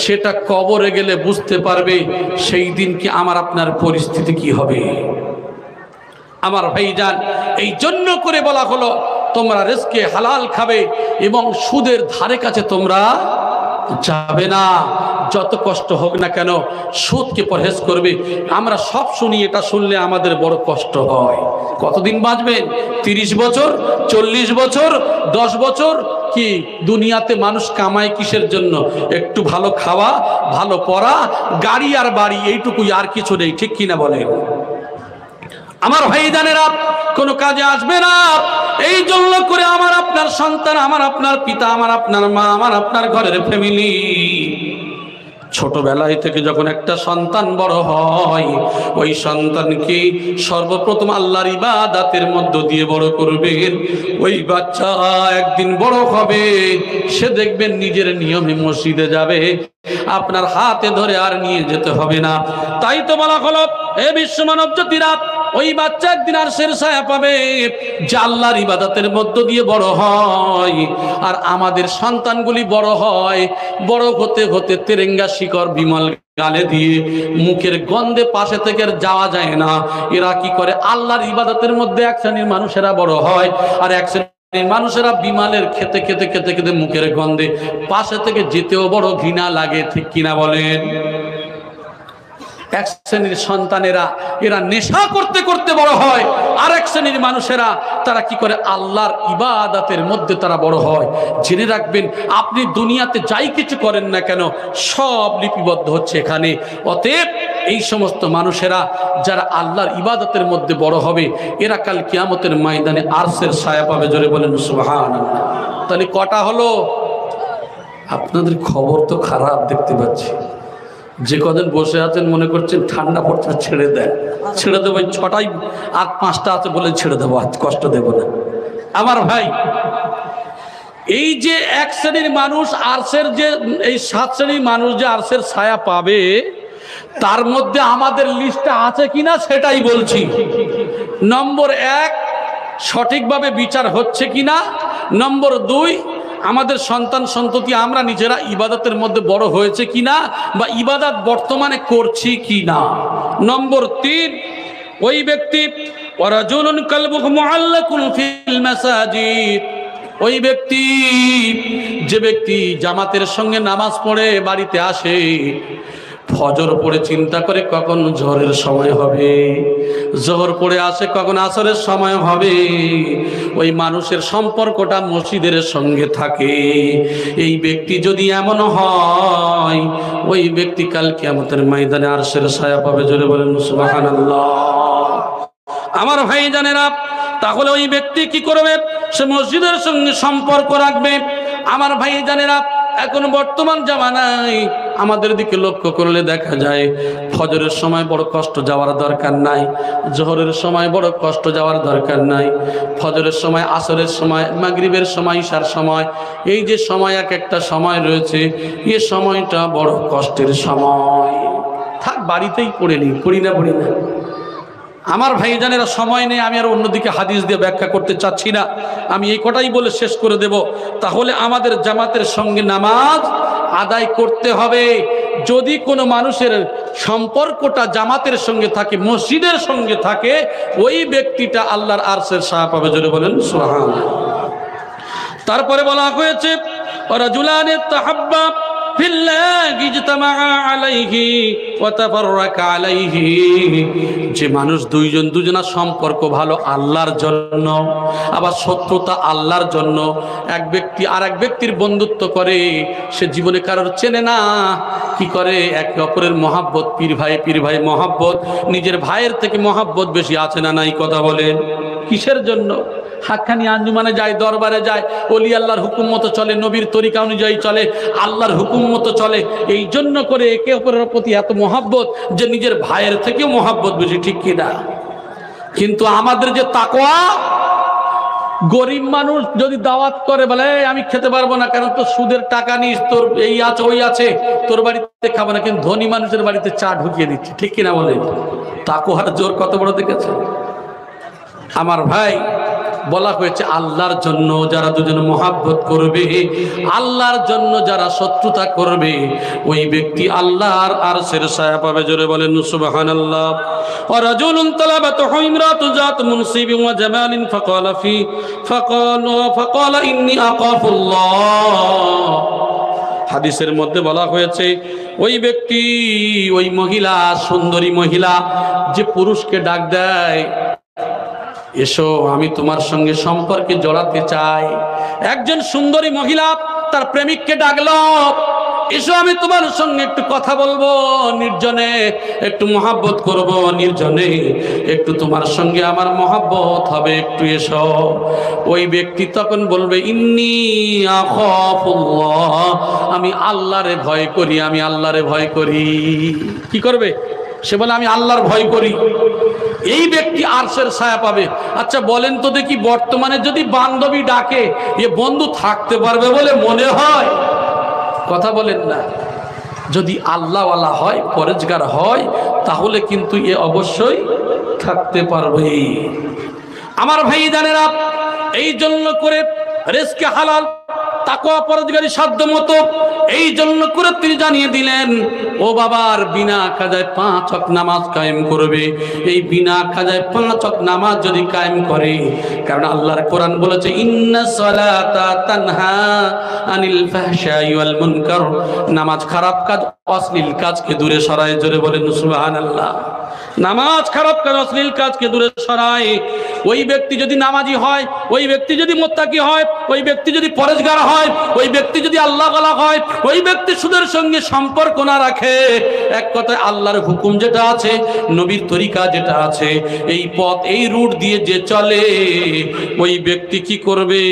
সেটা কবরে গেলে বুঝতে পারবে। সেই দিন কি আমার আপনার পরিস্থিতি কি হবে? আমার ভাইজান, এই জন্য করে বলা হলো তোমরা রিজকে হালাল খাবে এবং সুদের ধারে কাছে তোমরা যাবে না। যত কষ্ট হোক না কেন সুদকে পরহেজ করবে। আমরা সব শুনি, এটা শুনলে আমাদের বড় কষ্ট হয়। কতদিন বাঁচবেন? 30 বছর, 40 বছর, 10 বছর? কি দুনিয়াতে মানুষ কামায় কিসের জন্য? একটু ভালো খাওয়া, ভালো পড়া, গাড়ি আর বাড়ি, এইটুকুই, আর কিছু নেই। ঠিক কিনা বলেন? আমার ভাইজানেরা, কোনো কাজে আসবে না। এই জন্য করে আমার আপনার সন্তান, আমার আপনার পিতা, আমার আপনার মা, আমার আপনার ঘরের ফ্যামিলি, ছোটবেলায় থেকে যখন একটা সন্তান বড় হয়, ওই সন্তানকে সর্বপ্রথম আল্লাহর ইবাদতের মধ্য দিয়ে বড় করবেন। ওই বাচ্চা একদিন বড় হবে, সে দেখবেন নিজের নিয়মে মসজিদে যাবে, আপনার হাতে ধরে আর নিয়ে যেতে হবে না। তাই তো বলা হলো, হে বিশ্ব মানব জাতিরা, ওই বাচ্চা একদিন আরশের ছায়া পাবে, যে আল্লাহর ইবাদতের মধ্য দিয়ে বড় হয়। আর আমাদের সন্তানগুলি বড় হয়, বড় হতে হতে তেরেঙ্গা শিকড় বিমল গালে দিয়ে মুখের গন্ধে পাশে থেকে যাওয়া যায় না। এরা কি করে? আল্লাহর ইবাদতের মধ্যে এক শ্রেণীর মানুষেরা বড় হয়, আর এক শ্রেণীর মানুষেরা বিমালের খেতে খেতে খেতে খেতে মুখের গন্ধে পাশে থেকে যেতেও বড় ঘৃণা লাগে। ঠিক কিনা বলেন? এক শ্রেণীর সন্তানেরা এরা নেশা করতে করতে বড় হয়, আর এক শ্রেণীর মানুষেরা তারা কি করে? আল্লাহর ইবাদতের মধ্যে তারা বড় হয়। জেনে রাখবেন, আপনি দুনিয়াতে যাই কিছু করেন না কেন, সব লিপিবদ্ধ হচ্ছে এখানে। অতএব এই সমস্ত মানুষেরা যারা আল্লাহর ইবাদতের মধ্যে বড় হবে, এরা কাল কিয়ামতের ময়দানে আরশের ছায়া পাবে। জোরে বলেন সুবহানাল্লাহ। তাহলে কটা হলো? আপনাদের খবর তো খারাপ দেখতে পাচ্ছি। যে কদিন বসে আছেন মনে করছেন ঠান্ডা পড়ছে, ছেড়ে দেয়, ছেড়ে দেবো। 6টাই আর 5টা আছে বলে ছেড়ে দেবো, আজ কষ্ট দেব না। আমার ভাই, এই যে এক শ্রেণীর মানুষ আরশের, যে এই 7 শ্রেণীর মানুষ যে আরশের ছায়া পাবে, তার মধ্যে আমাদের লিস্টটা আছে কিনা সেটাই বলছি। নম্বর 1, সঠিকভাবে বিচার হচ্ছে কিনা। নম্বর 2, আমাদের সন্তান সন্ততি আমরা নিজেরা ইবাদতের মধ্যে বড় হয়েছে কিনা, বা ইবাদত বর্তমানে করছি কিনা। নম্বর 3, ওই ব্যক্তি ওয়ারাজুলুন কালবুহু মুআল্লাকুন ফিল মাসাজিদ, ওই ব্যক্তি, যে ব্যক্তি জামাতের সঙ্গে নামাজ পড়ে বাড়িতে আসে, ফজর পড়ে চিন্তা করে কখন জোহরের সময় হবে, জোহর পড়ে আসে কখন আসরের সময় হবে। ওই মানুষের সম্পর্কটা মসজিদের সঙ্গে থাকে। এই ব্যক্তি যদি এমন হয়, ওই ব্যক্তি কাল কিয়ামতের ময়দানে আরশের ছায়া পাবে। জোরে বলেন সুবহানাল্লাহ। আমার ভাইজানেরা, তাহলে ওই ব্যক্তি কি করবে? সে মসজিদের সঙ্গে সম্পর্ক রাখবে। আমার ভাইজানেরা, এখন বর্তমান জামানায় আমাদের দিকে লক্ষ্য করলে দেখা যায় ফজরের সময় বড় কষ্ট যাওয়ার দরকার নাই, জোহরের সময় বড় কষ্ট যাওয়ার দরকার নাই, ফজরের সময়, আসরের সময়, মাগরিবের সময়, ঈশার সময়, এই যে সময় এক একটা সময় রয়েছে, এই সময়টা বড় কষ্টের সময়। থাক বাড়িতেই পড়ি না। আমার ভাইজানেরা সময় নেই, আমি আর অন্যদিকে হাদিস দিয়ে ব্যাখ্যা করতে চাচ্ছি না, আমি এই কটাই বলে শেষ করে দেব। তাহলে আমাদের জামাতের সঙ্গে নামাজ আদায় করতে হবে। যদি কোনো মানুষের সম্পর্কটা জামাতের সঙ্গে থাকে, মসজিদের সঙ্গে থাকে, ওই ব্যক্তিটা আল্লাহর আরশের ছায়া পাবে। জোরে বলেন সুবহানাল্লাহ। তারপরে বলা হয়েছে রাজুলানে তাহাব্বা ফিল্লাহি ইজতামা আলাইহি ওয়া তাফাররাকা আলাইহি, যে মানুষ দুজনের সম্পর্ক ভালো আল্লাহর জন্য, আবার শত্রুতা আল্লাহর জন্য, এক ব্যক্তি আর এক ব্যক্তির বন্ধুত্ব করে, সে জীবনে কারোর চেনে না, কি করে একে অপরের মহাব্বত, পীর ভাই মহাব্বত, নিজের ভাইয়ের থেকে মহাব্বত বেশি আছে না নাই? কথা বলেন, কিসের জন্য? হাক্কানি আঞ্জুমানে যায়, দরবারে যায়, ওলি আল্লাহর হুকুম মতো চলে, নবীর তরিকা অনুযায়ী চলে, আল্লাহর হুকুম মতো চলে, এই জন্য করে একে অপরের প্রতি এত মহাব্বত যে নিজের ভাইয়ের থেকেও মহাব্বত বেশি, ঠিক কিনা? কিন্তু আমাদের যে তাকওয়া, গরিব মানুষ যদি দাওয়াত করে, বলে আমি খেতে পারবো না, কারণ তোর সুদের টাকা নিস, তোর এই আছে ওই আছে, তোর বাড়িতে খাবো না, কিন্তু ধনী মানুষের বাড়িতে চা ঢুকিয়ে দিচ্ছে, ঠিক কিনা বলেন? তাকওয়ার জোর কত বড় দেখেছে আমার ভাই। বলা হয়েছে আল্লাহর জন্য যারা দুজনে মহাব্বত করবে, আল্লাহর জন্য যারা শত্রুতা করবে, ওই ব্যক্তি আল্লাহর আরশের ছায়া পাবে। জোরে বলেন সুবহানাল্লাহ। ওয়া রাজুলুন তালাবাতহু ইমরাতুন যাত মুনসিবিন ওয়া জামালিন ফাকালা ইন্নী আখাফুল্লাহ। হাদিসের মধ্যে বলা হয়েছে ওই ব্যক্তি, ওই মহিলা, সুন্দরী মহিলা, যে পুরুষকে ডাক দেয়, এসো আমি তোমার সঙ্গে সম্পর্কে জড়াতে চাই। একজন সুন্দরী মহিলা তার প্রেমিককে ডাকলো, এসো আমি তোমার সঙ্গে একটু কথা বলবো, নির্জনে একটু মহাব্বত করব, নির্জনে একটু তোমার সঙ্গে আমার মহাব্বত হবে, একটু এসো। ওই ব্যক্তি তখন বলবে ইন্নী আখাফুল্লাহ, আমি আল্লাহরে ভয় করি, আমি আল্লাহরে ভয় করি। কি করবে সে? বলে আমি আল্লাহর ভয় করি। এই ব্যক্তি আরশের ছায়া পাবে। আচ্ছা বলেন তো দেখি, বর্তমানে যদি বান্ধবী ডাকে, এ বন্ধু থাকতে পারবে বলে মনে হয়? কথা বলেন না। যদি আল্লাহওয়ালা হয়, পরেজগার হয়, তাহলে কিন্তু এ অবশ্যই থাকতে পারবে। আমার ভাই জানেরা, এই জন্য করে রিজকে হালাল, তাকওয়া পরেজগারি সাধ্য মতো, এই জন্য করে তিনি জানিয়ে দিলেন, ও বাবার বিনা কাজায় 5 ওয়াক্ত নামাজ কায়েম করবে। এই বিনা কাজায় 5 ওয়াক্ত নামাজ যদি কায়েম করে, কারণ আল্লাহর কোরআন বলেছে ইন্নাস সালাতা তানহা আনিল ফাহশাই ওয়াল মুনকার, নামাজ খারাপ কাজ, অশ্লীল কাজকে দূরে সরায়। জোরে বলেন সুবহানাল্লাহ। নামাজ খারাপ কাজ, অশ্লীল কাজকে দূরে সরায়। ওই ব্যক্তি যদি নামাজি হয়, ওই ব্যক্তি যদি মুত্তাকি হয়, ওই ব্যক্তি যদি পরেজগার হয়, ওই ব্যক্তি যদি আল্লাহওয়ালা হয়, ওই ব্যক্তি সুদের সঙ্গে সম্পর্ক না রাখে, এক কথায় আল্লাহর হুকুম যেটা আছে, নবীর তরিকা যেটা আছে, এই পথ, এই রুট দিয়ে যে চলে, ওই ব্যক্তি কি করবে?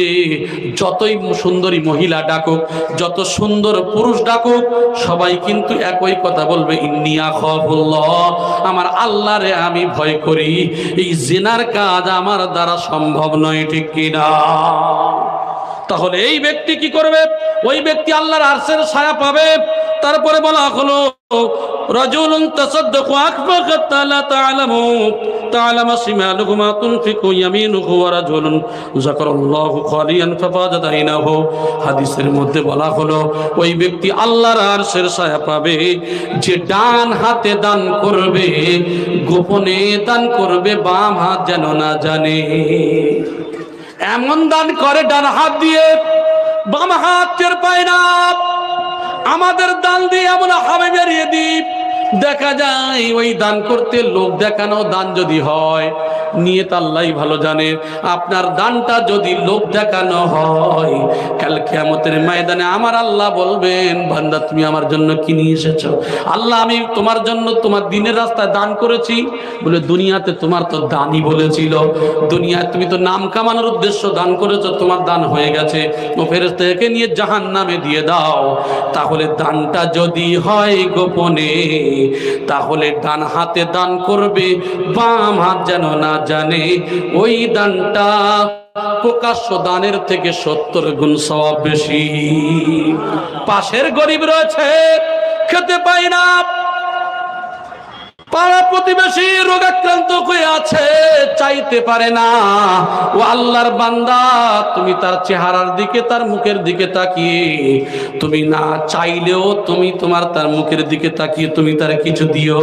যতই সুন্দরী মহিলা ডাকুক, যত সুন্দর পুরুষ ডাকুক, সবাই কিন্তু একই কথা বলবে ইন্নী আখাফুল্লাহ, আমার আল্লাহরে আমি ভয় করি, এই জিনার কাজ আমার দ্বারা সম্ভব নয়, ঠিক কিনা? তাহলে এই ব্যক্তি কি করবে? ওই ব্যক্তি আল্লাহর আরশের ছায়া পাবে। তারপরে বলা হলো রাজুলুন তাসাদ্দাকু আখফাকাত লা তা'লামু শিমালুহু মা তুনফিকু ইয়ামিনুহু ওয়া রাজুলুন যাকারাল্লাহু খালিয়ান ফাফাদাত আইনাহু। হাদিসের মধ্যে বলা হলো ওই ব্যক্তি আল্লাহর আরশের ছায়া পাবে যে ডান হাতে দান করবে, গোপনে দান করবে, বাম হাত যেন না জানে। এমন দান করে ডান হাত দিয়ে, বাম হাত টের পায় না। আমাদের দান দিয়ে এমন হাবে বেরিয়ে দিই, দেখা যায় ওই দান করতে লোক দেখানো দান যদি হয়, নিয়ত আল্লাহই ভালো জানে। আপনার দানটা যদি লোক দেখানো হয়, কাল কিয়ামতের ময়দানে আমার আল্লাহ বলবেন, বান্দা তুমি আমার জন্য কি নিয়ে এসেছো? আল্লাহ আমি তোমার জন্য তোমার দিনের রাস্তায় দান করেছি। বলে দুনিয়াতে তোমার তো দানই বলেছিল, দুনিয়ায় তুমি তো নাম কামানোর উদ্দেশ্য দান করেছো, তোমার দান হয়ে গেছে, ও ফেরেশতাকে নিয়ে জাহান্নামে দিয়ে দাও। তাহলে দানটা যদি হয় গোপনে, তাহলে ডান হাতে দান করবে, বাম হাত যেন না জানে। ওই দানটা প্রকাশ্য দানের থেকে 70 গুণ সওয়াব বেশি। পাশের গরিব রয়েছে, খেতে পায় না, পাড়া প্রতিবেশী রোগাক্রান্ত হয়ে আছে, চাইতে পারে না, ও আল্লাহর বান্দা তুমি তার চেহারার দিকে, তার মুখের দিকে তাকিয়ে, তুমি না চাইলেও তুমি তোমার তার মুখের দিকে তাকিয়ে তুমি তার কিছু দিও।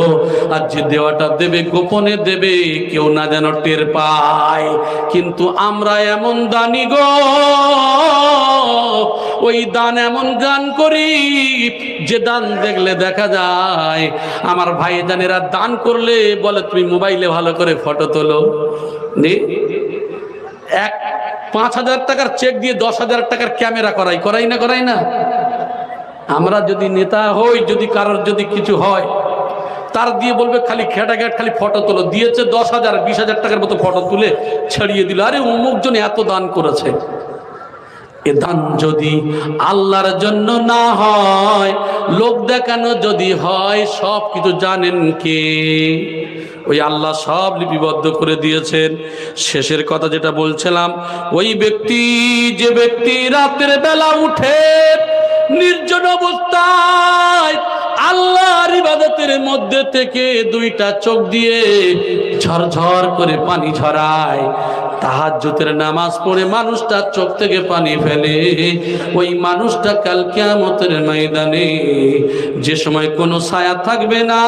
আর যে দেওয়াটা দেবে গোপনে দেবে, কেউ না যেন টের পায়। কিন্তু আমরা এমন দানি গো, ওই দান এমন দান করি যে দান দেখলে দেখা যায়। আমার ভাই জানেরা দান করলে বলে তুমি মোবাইলে ভালো করে ফটো তোলো, 5,000 টাকার চেক দিয়ে 10,000 টাকার ক্যামেরা করাই না। আমরা যদি নেতা হই, যদি কারোর যদি কিছু হয়, তার দিয়ে বলবে খালি খেটাঘাট খালি ফটো তোলো, দিয়েছে 10,000 20,000 টাকার মতো ফটো তুলে ছড়িয়ে দিল, আরে অমুক জন এত দান করেছে। এ দান যদি আল্লাহর জন্য না হয়, লোক দেখানো যদি হয়, সব কিছু জানেন কে? ওই আল্লাহ সব লিপিবদ্ধ করে দিয়েছেন। শেষের কথা যেটা বলছিলাম, ওই ব্যক্তি, যে ব্যক্তি রাতের বেলা উঠে নির্জন অবস্থায় আল্লাহর ইবাদতের মধ্যে থেকে দুইটা চোখ দিয়ে ঝরঝর করে পানি ঝরায়, তাহাজ্জুদের নামাজ পড়ে মানুষটা চোখ থেকে পানি ফেলে, ওই মানুষটা কাল কিয়ামতের ময়দানে যে সময় কোনো ছায়া থাকবে না,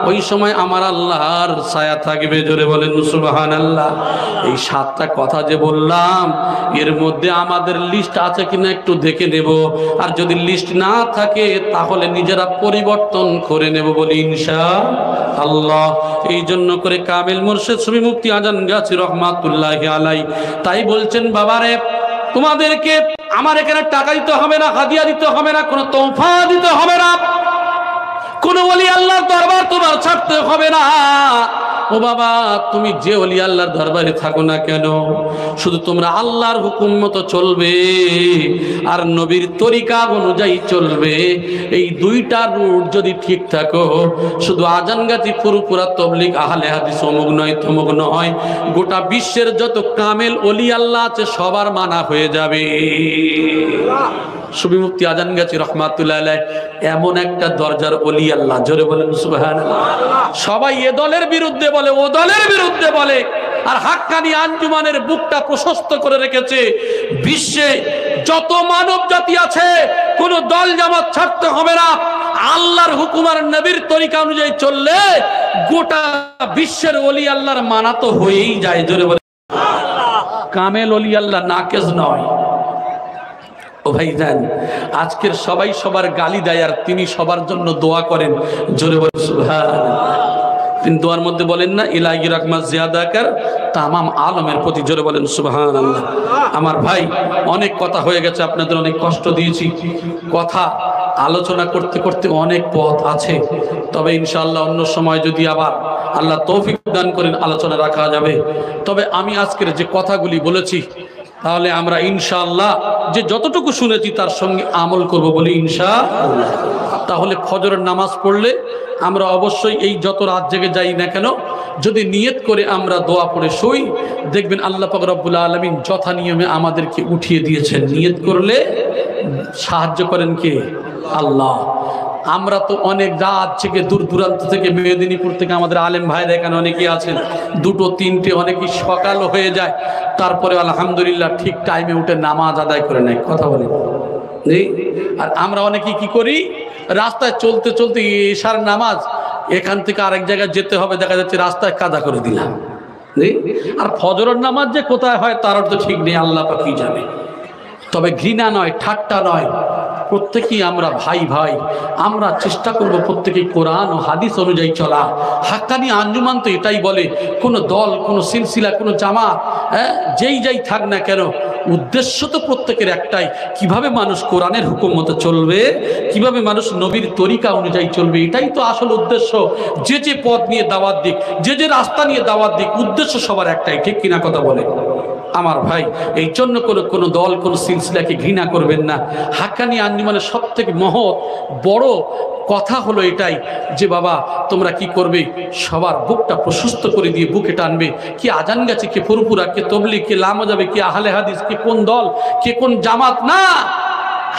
ওই সময় আমার আল্লাহর ছায়া থাকবে। জোরে বলেন সুবহানাল্লাহ। এই 7টা কথা যে বললাম, এর মধ্যে আমাদের লিস্ট আছে কিনা একটু দেখে নেব, আর যদি লিস্ট না থাকে তাহলে নিজেরা পরিবর্তন করে নেব বলি ইনশাআল্লাহ। এই জন্য করে কামেল মুর্শিদ সুফি মুফতি আজান গাছি রহমাতুল্লাহি আলাই তাই বলছেন, বাবারে তোমাদেরকে আমার এখানে টাকা দিতে হবে না, হাদিয়া দিতে হবে না, কোনো তোহফা দিতে হবে না, কোন ওলি আল্লাহর দরবার তোমার ছাড়তে হবে না। ও বাবা, তুমি যে ওলি আল্লাহর দরবারে থাকো না কেন, শুধু তোমরা আল্লাহর হুকুম মতো চলবে আর নবীর তরিকা অনুযায়ী চলবে। এই দুইটা রুট যদি ঠিক থাকো, শুধু আজানগাতি ফুরফুরা তবলিগ আহলে হাদিস অমুক নয় তমুক নয়, গোটা বিশ্বের যত কামেল ওলি আল্লাহ আছে সবার মানা হয়ে যাবে। সুফি মুফতি আজানগাছি রহমাতুল্লাহ আলাইহি এমন একটা দরজার ওলি আল্লাহ, জোরে বলেন সুবহানাল্লাহ। সবাই এ দলের বিরুদ্ধে বলে, ও দলের বিরুদ্ধে বলে, আর হাক্কানি আঞ্জুমানের বুকটা প্রশস্ত করে রেখেছে। বিশ্বে যত মানব জাতি আছে, কোন দল জামাত ছাড়তে হবে না, আল্লাহর হুকুম আর নবীর তরিকা অনুযায়ী চললে গোটা বিশ্বের ওলি আল্লাহর মানা তো হয়েই যায়। জোরে বলেন কামেল ওলি আল্লাহ নাকেজ নয়। ও ভাইজান, আজকের সবাই সবার গালি দেয় আর তিনি সবার জন্য দোয়া করেন। জোরে বলেন সুবহানাল্লাহ। তিনি দোয়ার মধ্যে বলেন না, ইলাহি রাহমাত জিয়াদা কর তামাম আলমের প্রতি। জোরে বলেন সুবহানাল্লাহ। আমার ভাই, অনেক কথা হয়ে গেছে, আপনাদের অনেক কষ্ট দিয়েছি। কথা আলোচনা করতে করতে অনেক পথ আছে, তবে ইনশাআল্লাহ অন্য সময় যদি আবার আল্লাহ তৌফিক দান করেন আলোচনা রাখা যাবে। তবে আমি আজকের যে কথাগুলি বলেছি, তাহলে আমরা ইনশাআল্লাহ যে যতটুকু শুনেছি তার সঙ্গে আমল করব বলি ইনশাআল্লাহ। তাহলে ফজরের নামাজ পড়লে আমরা অবশ্যই এই যত রাত জেগে যাই না কেন, যদি নিয়ত করে আমরা দোয়া পড়ে শুই, দেখবেন আল্লাহ পাক রব্বুল আলামিন যথা নিয়মে আমাদেরকে উঠিয়ে দিয়েছেন। নিয়ত করলে সাহায্য করেন কে? আল্লাহ। আমরা তো অনেক রাত থেকে দূর দূরান্ত থেকে, মেদিনীপুর থেকে আমাদের আলেম ভাইরা এখানে অনেকেই আছেন, 2টো 3টে, অনেকেই সকাল হয়ে যায়, তারপরে আলহামদুলিল্লাহ ঠিক টাইমে উঠে নামাজ আদায় করে নেয়। কথা বলি আর আমরা অনেকেই কি করি, রাস্তায় চলতে চলতে ইশার নামাজ, এখান থেকে আরেক জায়গায় যেতে হবে, দেখা যাচ্ছে রাস্তায় কাদা করে দিলাম। আর ফজরের নামাজ যে কোথায় হয় তার তো ঠিক নেই, আল্লাহ পাকই জানে। তবে ঘৃণা নয়, ঠাট্টা নয়, প্রত্যেকেই আমরা ভাই ভাই, আমরা চেষ্টা করব প্রত্যেকেই কোরআন ও হাদিস অনুযায়ী চলা। হাক্কানি আঞ্জুমান তো এটাই বলে, কোনো দল, কোনো সিলসিলা, কোনো জামাত, যেই যাই থাক না কেন, উদ্দেশ্য তো প্রত্যেকের একটাই, কিভাবে মানুষ কোরআনের হুকুম মতো চলবে, কিভাবে মানুষ নবীর তরিকা অনুযায়ী চলবে, এটাই তো আসল উদ্দেশ্য। যে যে পথ নিয়ে দাওয়াত দিক, যে যে রাস্তা নিয়ে দাওয়াত দিক, উদ্দেশ্য সবার একটাই, ঠিক কিনা কথা বলে আমার ভাই? এই জন্য কোনো দল, কোনো সিলসিলাকে ঘৃণা করবেন না। হাক্কানি আঞ্জুমানের সব থেকে মহৎ বড় কথা হলো এটাই যে বাবা তোমরা কি করবে, সবার বুকটা প্রশস্ত করে দিয়ে বুকে টানবে। কে আজান গেছে, কে ফুরফুরা, কে তবলিগ, কে লামা যাবে, কে আহলে হাদিস, কে কোন দল, কে কোন জামাত, না,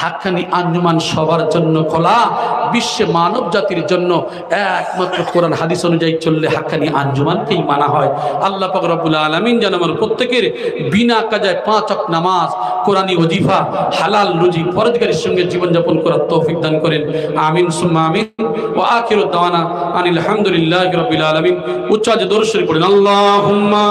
হাক্কানি আঞ্জুমান সবার জন্য খোলা। বিশ্বে মানব জাতির জন্য একমাত্র কোরআন হাদিস অনুযায়ী চললে হাক্কানি আঞ্জুমানকেই মানা হয়। আল্লাহ পাক রব্বুল আলামিন যেন আমার প্রত্যেকের বিনা কাজায় 5 ওয়াক্ত নামাজ, কোরআনি ওজিফা, হালাল রুজি, পরহেজগারির সঙ্গে জীবনযাপন করার তৌফিক দান করেন। আমিন সুম্মা আমিন। ওয়া আখিরু দাওয়ানা আনিল হামদুলিল্লাহি রাব্বিল আলামিন। উচ্চ আওয়াজে দরুদ শরীফ পড়েন। আল্লাহুম্মা